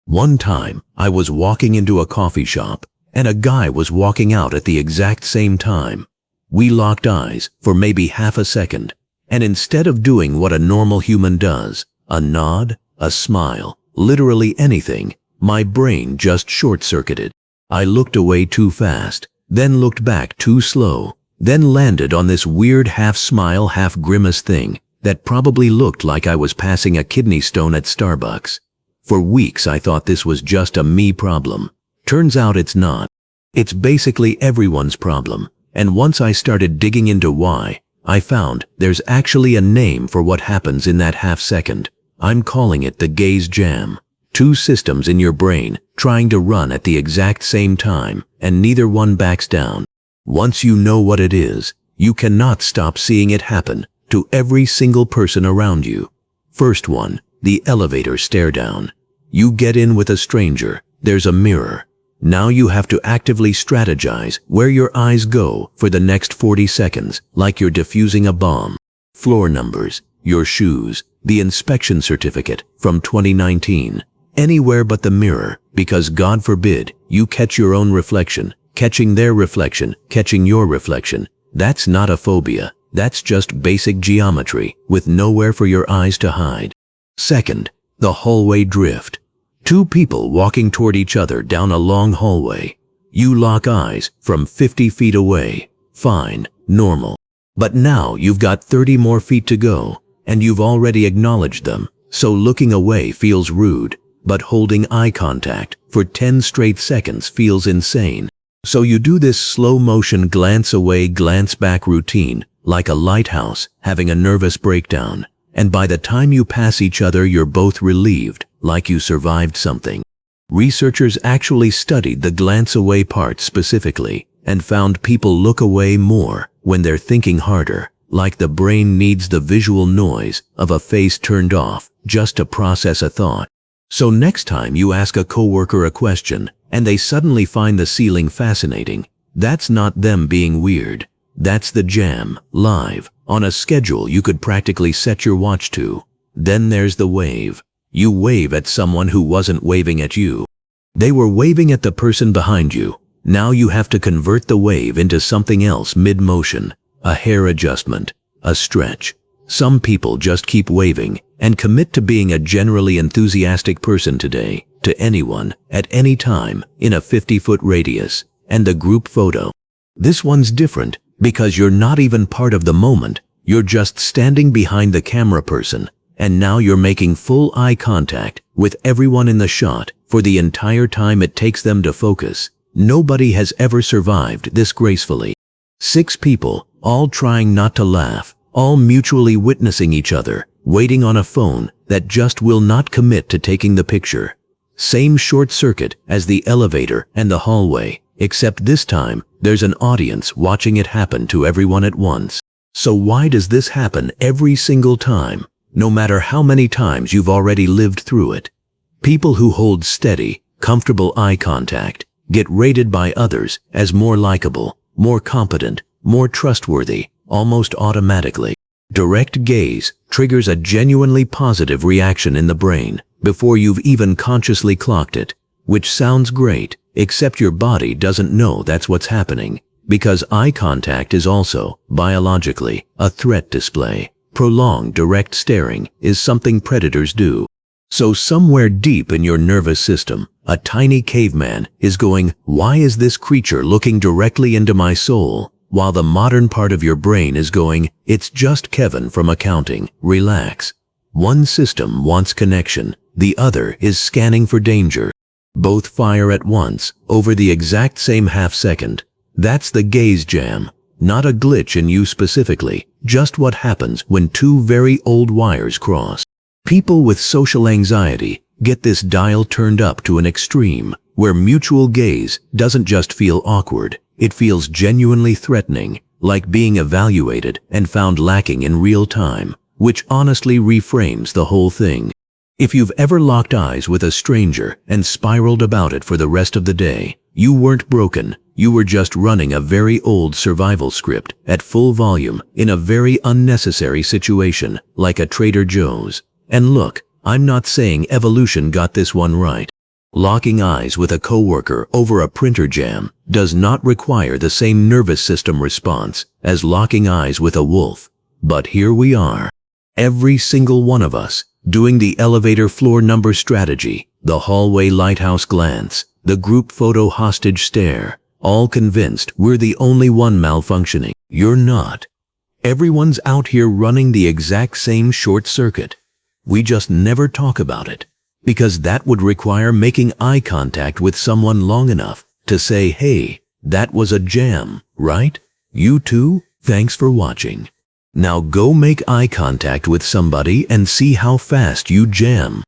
One time, I was walking into a coffee shop, and a guy was walking out at the exact same time. We locked eyes for maybe half a second, and instead of doing what a normal human does, a nod, a smile, literally anything, my brain just short-circuited. I looked away too fast, then looked back too slow, then landed on this weird half-smile, half-grimace thing that probably looked like I was passing a kidney stone at Starbucks. For weeks I thought this was just a me problem. Turns out it's not. It's basically everyone's problem. And once I started digging into why, I found there's actually a name for what happens in that half second. I'm calling it the gaze jam. Two systems in your brain trying to run at the exact same time, and neither one backs down. Once you know what it is, you cannot stop seeing it happen to every single person around you. First one, the elevator stare down. You get in with a stranger, there's a mirror. Now you have to actively strategize where your eyes go for the next 40 seconds, like you're defusing a bomb. Floor numbers, your shoes, the inspection certificate from 2019. Anywhere but the mirror, because God forbid you catch your own reflection, catching their reflection, catching your reflection. That's not a phobia. That's just basic geometry with nowhere for your eyes to hide. Second, the hallway drift. Two people walking toward each other down a long hallway. You lock eyes from 50 feet away. Fine, normal. But now you've got 30 more feet to go, and you've already acknowledged them, so looking away feels rude, but holding eye contact for 10 straight seconds feels insane. So you do this slow motion glance away, glance back routine, like a lighthouse having a nervous breakdown. And by the time you pass each other, you're both relieved, like you survived something. Researchers actually studied the glance away part specifically and found people look away more when they're thinking harder, like the brain needs the visual noise of a face turned off just to process a thought. So next time you ask a coworker a question and they suddenly find the ceiling fascinating, that's not them being weird. That's the jam, live, on a schedule you could practically set your watch to. Then there's the wave. You wave at someone who wasn't waving at you. They were waving at the person behind you. Now you have to convert the wave into something else mid-motion, a hair adjustment, a stretch. Some people just keep waving and commit to being a generally enthusiastic person today, to anyone, at any time, in a 50-foot radius. And the group photo. This one's different. Because you're not even part of the moment, you're just standing behind the camera person, and now you're making full eye contact with everyone in the shot for the entire time it takes them to focus. Nobody has ever survived this gracefully. 6 people, all trying not to laugh, all mutually witnessing each other, waiting on a phone that just will not commit to taking the picture. Same short circuit as the elevator and the hallway. Except this time, there's an audience watching it happen to everyone at once. So why does this happen every single time, no matter how many times you've already lived through it? People who hold steady, comfortable eye contact get rated by others as more likable, more competent, more trustworthy, almost automatically. Direct gaze triggers a genuinely positive reaction in the brain before you've even consciously clocked it, which sounds great. Except your body doesn't know that's what's happening, because eye contact is also, biologically, a threat display. Prolonged direct staring is something predators do. So somewhere deep in your nervous system, a tiny caveman is going, "Why is this creature looking directly into my soul?" While the modern part of your brain is going, "It's just Kevin from accounting, relax." One system wants connection, the other is scanning for danger. Both fire at once, over the exact same half second. That's the gaze jam. Not a glitch in you specifically, just what happens when two very old wires cross. People with social anxiety get this dial turned up to an extreme, where mutual gaze doesn't just feel awkward, it feels genuinely threatening, like being evaluated and found lacking in real time, which honestly reframes the whole thing. If you've ever locked eyes with a stranger and spiraled about it for the rest of the day, you weren't broken, you were just running a very old survival script at full volume in a very unnecessary situation, like a Trader Joe's. And look, I'm not saying evolution got this one right. Locking eyes with a coworker over a printer jam does not require the same nervous system response as locking eyes with a wolf. But here we are, every single one of us, doing the elevator floor number strategy, the hallway lighthouse glance, the group photo hostage stare, all convinced we're the only one malfunctioning. You're not. Everyone's out here running the exact same short circuit. We just never talk about it, because that would require making eye contact with someone long enough to say, hey, that was a jam, right? You too? Thanks for watching. Now go make eye contact with somebody and see how fast you jam.